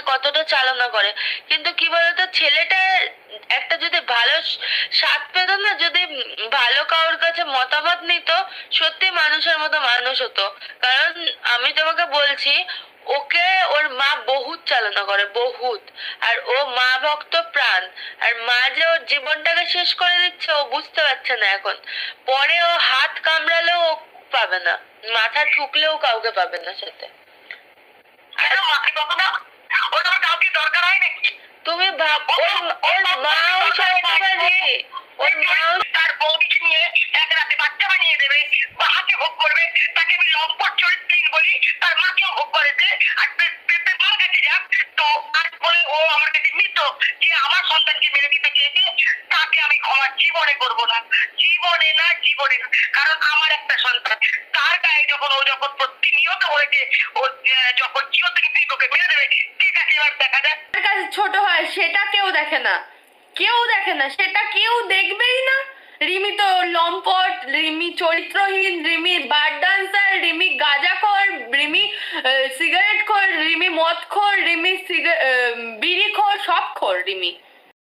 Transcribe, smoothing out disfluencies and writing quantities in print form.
কতটা চালনা করে। কিন্তু কি বলতো, ছেলেটা একটা যদি ভালো স্বাদ পেত না, যদি ভালো কারোর কাছে মতামত নিত, সত্যি মানুষের মতো মানুষ হতো। কারণ আমি তোমাকে বলছি, ওকে ওর মা বহুত চালনা করে, বহুত। আর ও মা ভক্ত প্রাণ। আর মা যে ওর জীবনটাকে শেষ করে দিচ্ছে, ও বুঝতে পারছে না এখন। পরে ও হাত কামড়ালেও ও পাবে না, মাথা ঠুকলেও কাউকে পাবে না সাথে। তুমি ভাব, ওর মাও স্বার্থবাদী। ওর মাও তার বৌদিকে নিয়ে এক রাতে বাচ্চা বানিয়ে দেবে বা হাতে ভোগ করবে। তাকে আমি লম্পট চরিত্রহীন বলি, তার মাকেও ভোগ করেছে। আর মার কাছে যাক তো, আজ বলে ও আমার কাছে মৃত যে আমার সন্তানকে মেরে দিতে চেয়েছে, তাকে আমি ক্ষমা জীবনে করবো না, জীবনে না, জীবনে না। কারণ আমার একটা সন্তান, তার গায়ে যখন ও যখন প্রতিনিয়ত বলেছে ও যখন জিও থেকে ওকে মেরে দেবে, ঠিক আছে এবার দেখা যাক। কাছে ছোট হয় সেটা কেউ দেখে না, কেউ দেখে না, সেটা কেউ দেখবেই না। রিমি তো লম্পট, রিমি চরিত্রহীন, রিমি বার ডান্সার, রিমি গাঁজাখোর, রিমি সিগারেট খোর, রিমি মদ খোর, রিমি বিড়ি খোর, সব খোর রিমি।